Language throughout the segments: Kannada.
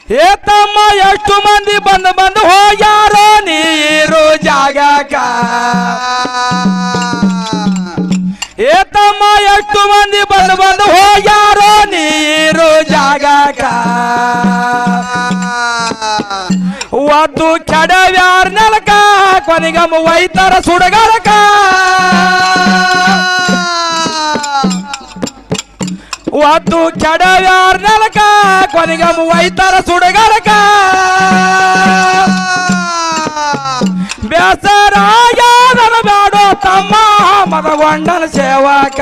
ಏ ತಮ್ಮ ಎಷ್ಟು ಮಂದಿ ಬಂದು ಬಂದು ಹೋಗ್ಯಾರೋ ನೀರು ಜಾಗಕ ಏ ತಮ್ಮ ಎಷ್ಟು ಮಂದಿ ಬಂದು ಬಂದು ಹೋಗ್ಯಾರೋ ನೀರು ಜಾಗಕ ಒದ್ದು ಕೆಡವ್ಯಾರ ನೆಲಕ ಕೊನೆಗಮ್ಮ ಒಯ್ತಾರ ಸುಡಗಾರಕ ಒದ್ದು ಕೆಡವ್ಯಾರ ನೆಲಕ ಕೊನೆಗಮ್ಮ ಒಯ್ತಾರ ಸುಡಗಾರಕ ಬೇಸರಾಗ್ಯಾದನ ಬ್ಯಾಡೋ ತಮ್ಮ ಮದಗೊಂಡನ ಸೇವಕ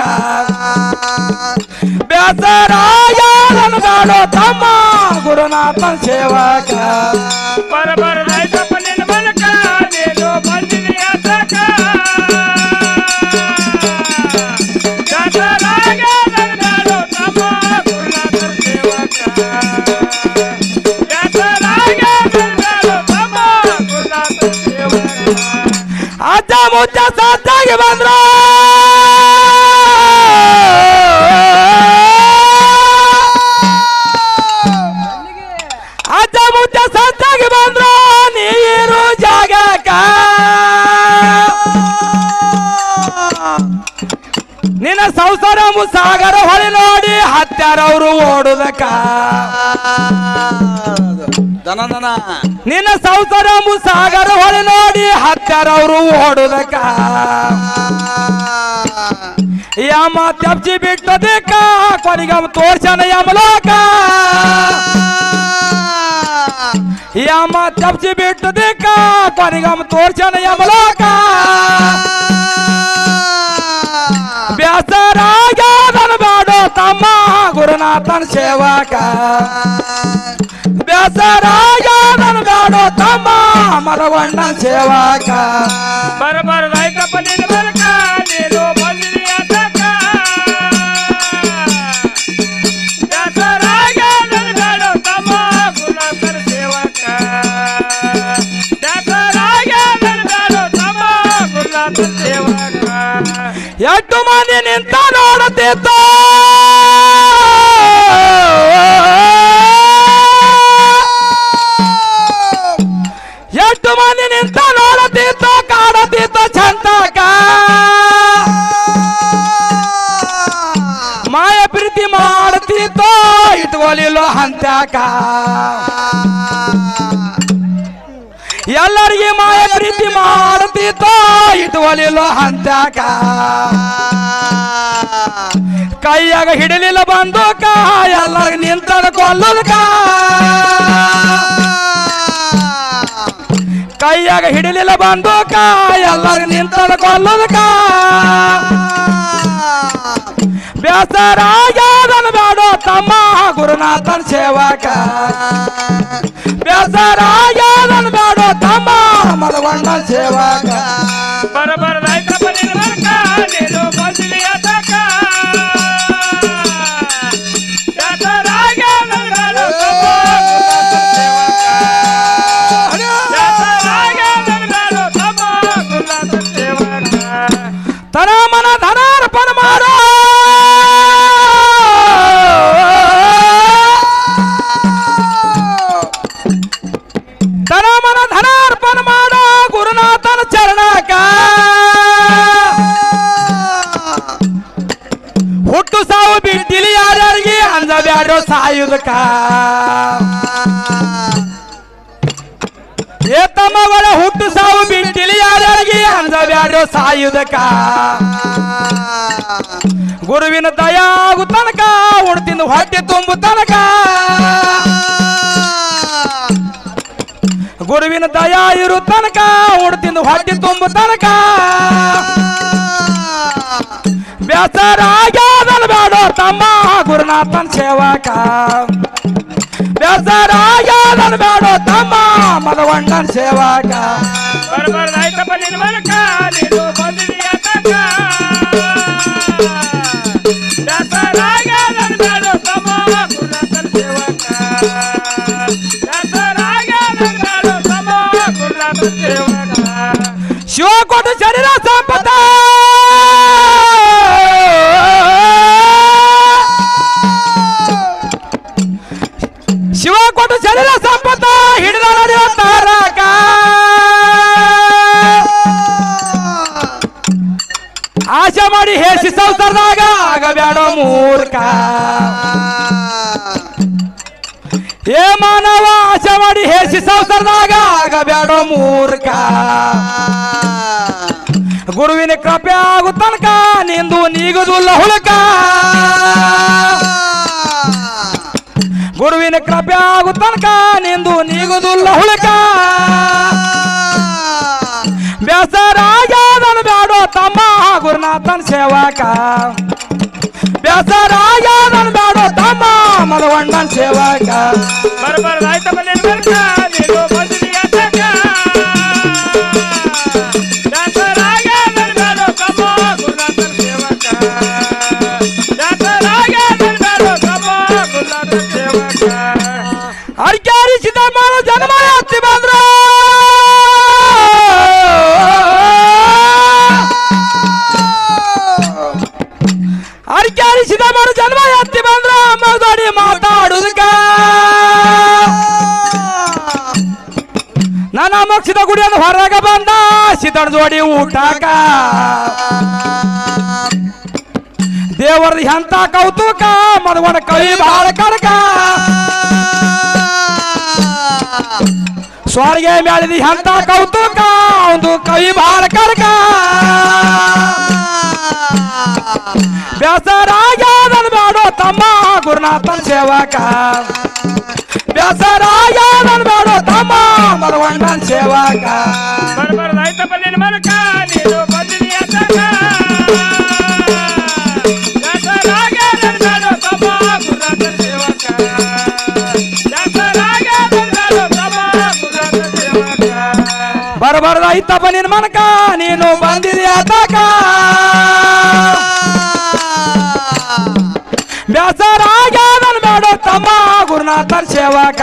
ಬೇಸರಾಗ್ಯಾದನ ಬ್ಯಾಡೋ ತಮ್ಮ ಗುರುನಾಥನ ಸೇವಕ ಬರಬಾರದಾಯ್ತಪ್ಪ ನಿನ್ನ ಮನಕ ನೀನು ಬಂದಿನಿ ಅದಕ ಬೇಸರಾಗ್ಯಾದನ ಬ್ಯಾಡೋ ತಮ್ಮ ಗುರುನಾಥನ ಸೇವಕ ಬೇಸರಾಗ್ಯಾದನ ಬ್ಯಾಡೋ ತಮ್ಮ ಗುರುನಾಥನ ಸೇವಕ ಅಜ್ಜ ಮುಚ್ಚ ಸತ್ತಾಗಿ ಬಂದ್ರ ಅಜ್ಜ ಮುಚ್ಚ ಸತ್ತಾಗಿ ಬಂದ್ರ ನೀರು ಜಾಗಕ ನಿನ್ನ ಸಂಸಾರ ಸಾಗರ ಹೊಳಿ ನೋಡಿ ಹತ್ತಾರವರು ಓಡುದಕ ನಿನ್ನ ಸಂಸಾರ ಸಾಗರ ಹೊಳಿ ನೋಡಿ ಹತ್ತಾರವರು ಓಡುದಕ ಯಮ ತಪ್ಸಿ ಬಿಟ್ಟದಕ್ಕ ಕೊನೆಗಮ್ಮ ತೋರ್ಸನ ಯಮಲೋಕ ಯಮ ತಪ್ಸಿ ಬಿಟ್ಟದಕ್ಕ ಕೊನೆಗಮ್ಮ ತೋರ್ಸನ ಯಮಲೋಕ ಬೇಸರಾಗ್ಯಾದನ ಬ್ಯಾಡೋ ತಮ್ಮ ಗುರುನಾಥನ ಸೇವಕ ಬೇಸರಾಗ್ಯಾದನ ಬ್ಯಾಡೋ ತಮ್ಮ ಮದಗೊಂಡನ ಸೇವಕ ಬರಬಾರದಾಯ್ತಪ್ಪ ನಿನ್ನ ಮನಕ ನೀನು ಬಂದಿನಿ ಅದಕ ಬೇಸರಾಗ್ಯಾದನ ಬ್ಯಾಡೋ ತಮ್ಮ ಗುರುನಾಥನ ಸೇವಕ ಬೇಸರಾಗ್ಯಾದನ ಬ್ಯಾಡೋ ತಮ್ಮ ಗುರುನಾಥನ ಸೇವಕ ಎಷ್ಟು ಮಂದಿ ನಿಂತ ನೋಡುತ್ತಿದ್ದ ಎಷ್ಟು ಮಂದಿ ನಿಂತ ನೋಡುತ್ತಿದ್ದ ಕಾಡುತ್ತಿದ್ದ ಚಂದಕ ಮಾಯ ಪ್ರೀತಿ ಮಾಡುತ್ತಿದ್ದೋ ಇಟ್ಕೊಲಿಲ್ಲೋ ಹಂತಕ ಎಲ್ಲರಿಗೆ ಮಾಯ ಪ್ರೀತಿ ಮಾಡುತ್ತಿದ್ದೋ ಇಟ್ಕೊಲಿಲ್ಲೋ ಹಂತಕ ಕೈಯಾಗ ಹಿಡಲಿಲ್ಲ ಬಂದೂಕ ಎಲ್ಲರಿಗ ನಿಂತದ ಕೊಲ್ಲುದಕ ಕೈಯಾಗ ಹಿಡಲಿಲ್ಲ ಬಂದೂಕ ಎಲ್ಲರಿಗ ನಿಂತದ ಕೊಲ್ಲುದಕ ಬೇಸರಾಗ್ಯಾದನ ಬ್ಯಾಡೋ ತಮ್ಮ ಗುರುನಾಥನ ಸೇವಕ ಬೇಸರಾಗ್ಯಾದನ ಬ್ಯಾಡೋ ತಮ್ಮ ಮದಗೊಂಡನ ಸೇವಕ ಬರಬಾರದಾಯ್ತಪ್ಪ ನಿನ್ನ ಮನಕ ನೀನು ಬಂದಿನಿ ಅದಕ ಬೇಸರಾಗ್ಯಾದನ ಬ್ಯಾಡೋ ತಮ್ಮ ಗುರುನಾಥನ ಸೇವಕ ತನ ಮನ ಧನಾರ್ಪಣ ಮಾಡೋ ತನ ಮನ ಧನಾರ್ಪಣ ಮಾಡೋ ಗುರುನಾಥನ ಚರಣಕ ಹುಟ್ಟು ಸಾವು ಬಿಟ್ಟಿಲಿ ಯಾರ್ಯಾರಿಗೆ ಅಂಜಬ್ಯಾಡ್ರೋ ಸಾಯುದಕ ಏ ತಮ್ಮಗಳ ಹುಟ್ಟು ಸಾವು ಬಿಟ್ಟಿಲಿ ಯಾರ್ಯಾರಿಗೆ ಅಂಜಬ್ಯಾಡ್ರೋ ಸಾಯುದಕ ಗುರುವಿನ ದಯಾ ಆಗು ತನಕ ಉಣ್ತಿಂದ ಹೊಟ್ಟೆ ತುಂಬು ತನಕ ಗುರುವಿನ ದಯಾ ಇರು ತನಕ ಉಣ್ತಿಂದ ಹೊಟ್ಟೆ ತುಂಬು ತನಕ ಬೇಸರಾಗ್ಯಾದನ ಬ್ಯಾಡೋ ತಮ್ಮ ಗುರುನಾಥನ ಸೇವಕ ಬೇಸರಾಗ್ಯಾದನ ಬ್ಯಾಡೋ ತಮ್ಮ ಮದಗೊಂಡನ ಸೇವಕ ಬರಬಾರದಾಯ್ತಪ್ಪ ನಿನ್ನ ಮನಕ ನೀನು ಬಂದಿನಿ ಅದಕ ಬೇಸರಾಗ್ಯಾದನ ಬ್ಯಾಡೋ ತಮ್ಮ ಗುರುನಾಥನ ಸೇವಕ ಬೇಸರಾಗ್ಯಾದನ ಬ್ಯಾಡೋ ತಮ್ಮ ಗುರುನಾಥನ ಸೇವಕ ಶಿವ ಕೊಟ್ಟು ಶರೀರ ಸಂಪದ ಶಿವ ಕೊಟ್ಟು ಹೇಳಿದ ಸಂಪತ್ತ ಹಿಡಿದ ನಡೆಯುತ್ತಾರಕ ಆಶೆ ಮಾಡಿ ಹೇಸಿ ಸಂಸಾರದಾಗ ಆಗಬ್ಯಾಡ ಮೂರ್ಖ ಏ ಮಾನವ ಆಶೆ ಮಾಡಿ ಹೇಸಿ ಸಂಸಾರದಾಗ ಆಗಬ್ಯಾಡ ಮೂರ್ಖ ಗುರುವಿನ ಕೃಪೆ ಆಗು ತನಕ ನಿಂದು ನೀಗುದಿಲ್ಲ ಹುಳಕ ಗುರುವಿನ ಕೃಪೆ ಆಗು ತನಕ ನಿಂದು ನೀಗುದಿಲ್ಲ ಹುಳಕ ಬೇಸರಾಗ್ಯಾದನು ಬ್ಯಾಡೋ ತಮ್ಮ ಗುರುನಾಥನ ಸೇವಕ ಬೇಸರಾಗ್ಯಾದನು ಬ್ಯಾಡೋ ತಮ್ಮ ಮಲವಣ್ಣನ ಸೇವಕ ಬರಬಾರ್ದಾಯ್ತಪ್ಪ ನಿನ್ನ ಮನಕ ನೀನು ಬಂದಿದೀಯ ತಕ ಬೇಸರಾಗ್ಯಾದನು ಬ್ಯಾಡೋ ತಮ್ಮ ಗುರುನಾಥನ ಸೇವಕ ಬೇಸರಾಗ್ಯಾದನು ಬ್ಯಾಡೋ ತಮ್ಮ ಗುರುನಾಥನ ಸೇವಕ ಅರ್ಕ್ಯಾರಿಸಿದ ಮಾನವ ಜನ್ಮ ಎತ್ತಿ ಬಂದ್ರ ಅರ್ಕ್ಯಾರಿಸಿದ ಮಾನವ ಜನ್ಮ ಎತ್ತಿ ಬಂದ್ರ ಮಗಡಿ ಮಾತಾಡುದಕ್ಕ ನನ್ನ ಮಕ್ಷದ ಗುಡಿಯನ್ನು ಹೊರಗ ಬಂದ ಸಿದಣ ಜೋಡಿ ಊಟಕ ದೇವರದ ಎಂತ ಕೌತುಕ ಮದವನ ಕೈ ಬಾಳ ಕಡಕ ಸ್ವರ್ಗೆ ಮ್ಯಾಲಿದ ಎಂತ ಕೌತುಕ ಒಂದು ಕೈ ಬಾಳ ಕಡಕ ಬೇಸರಾಗ್ಯಾದನು ಬ್ಯಾಡೋ ತಮ್ಮ ಗುರುನಾಥನ ಸೇವಕ ಬೇಸರಾಗ್ಯಾದನು ಬ್ಯಾಡೋ ತಮ್ಮ ಮದವಣ್ಣನ ಸೇವಕ ಬರಬಾರ್ದಾಯ್ತಪ್ಪ ನಿನ್ನ ಮನಕ ನೀನು ಬಂದಿದೀಯ ತಕ ಬೇಸರಾಗ್ಯಾದನು ಬ್ಯಾಡೋ ತಮ್ಮ ಗುರುನಾಥನ ಸೇವಕ ಬೇಸರಾಗ್ಯಾದನು ಬ್ಯಾಡೋ ತಮ್ಮ ಗುರುನಾಥನ ಸೇವಕ ಬರಬಾರ್ದಾಯ್ತಪ್ಪ ನಿನ್ನ ಮನಕ ನೀನು ಬಂದಿದೀಯ ತಕ ಬೇಸರಾಗ್ಯಾದನು ಬ್ಯಾಡೋ ತಮ್ಮ ಗುರುನಾಥನ ಸೇವಕ